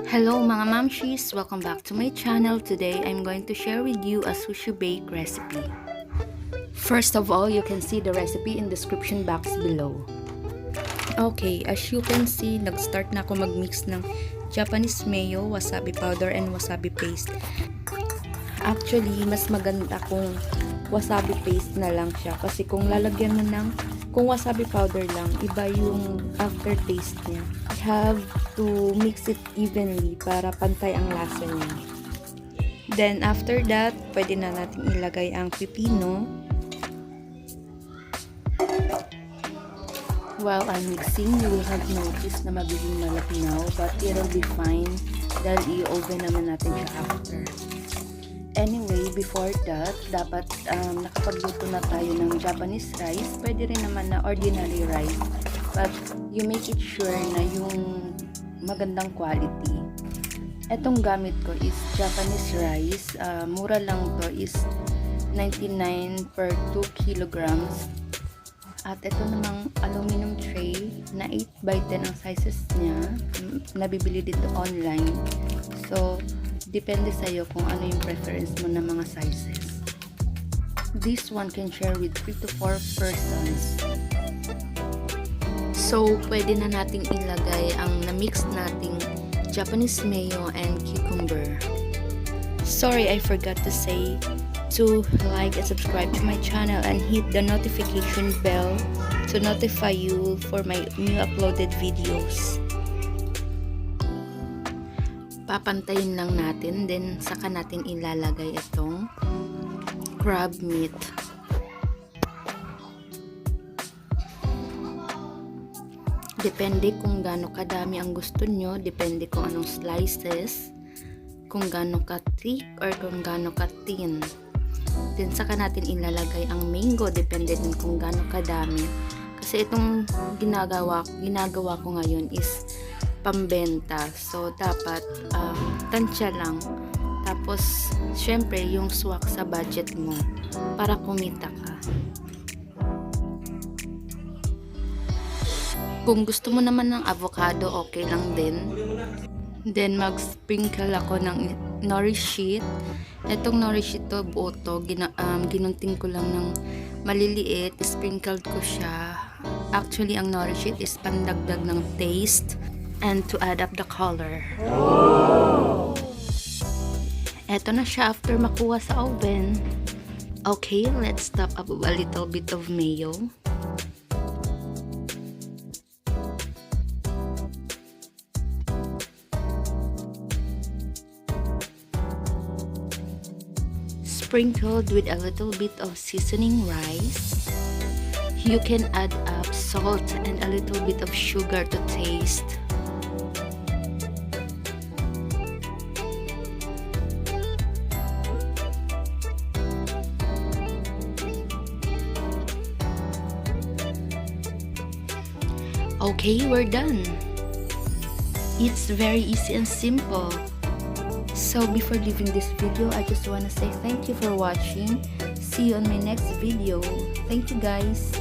Hello mga mamshis! Welcome back to my channel. Today, I'm going to share with you a sushi bake recipe. First of all, you can see the recipe in description box below. Okay, as you can see, nag-start na ako mag-mix ng Japanese mayo, wasabi powder, and wasabi paste. Actually, mas maganda kung wasabi paste na lang siya. Kasi kung lalagyan mo kung wasabi powder lang, iba yung aftertaste niya. You have to mix it evenly para pantay ang lasa niya. Then, after that, pwede na natin ilagay ang pipino. While I'm mixing, you will have noticed na magiging malapinaw, but it'll be fine dahil i-oven naman natin siya after. Anyway, before that, dapat nakapagluto na tayo ng Japanese rice. Pwede rin naman na ordinary rice. But you make it sure na yung magandang quality. Etong gamit ko is Japanese rice. Mura lang to, is 99 per 2 kilograms. At ito namang aluminum tray na 8 by 10 ang sizes niya. Nabibili dito online. So, depende sa'yo kung ano yung preference mo ng mga sizes. This one can share with 3 to 4 persons. So, pwede na nating ilagay ang na-mix nating Japanese mayo and cucumber. Sorry, I forgot to say to like and subscribe to my channel and hit the notification bell to notify you for my new uploaded videos. Papantayin lang natin, then saka natin ilalagay itong crab meat. Depende kung gaano kadami ang gusto nyo, depende kung anong slices, kung gaano ka thick or kung gaano ka thin. Then saka natin ilalagay ang mango, depende din kung gaano kadami. Kasi itong ginagawa ko ngayon is pambenta. So, dapat tansya lang. Tapos, syempre, yung swak sa budget mo para kumita ka. Kung gusto mo naman ng avocado, okay lang din. Then, mag-sprinkle ako ng nori sheet. Itong nori sheet to, buo to. Ginunting ko lang ng maliliit. Sprinkled ko siya. Actually, ang nori sheet is pandagdag ng taste and to add up the color. Oh! Eto na siya after makuha sa oven. Okay, let's top up a little bit of mayo. Sprinkled with a little bit of seasoning rice. You can add up salt and a little bit of sugar to taste. Okay, we're done. It's very easy and simple. So before leaving this video, I just want to say thank you for watching. See you on my next video. Thank you guys.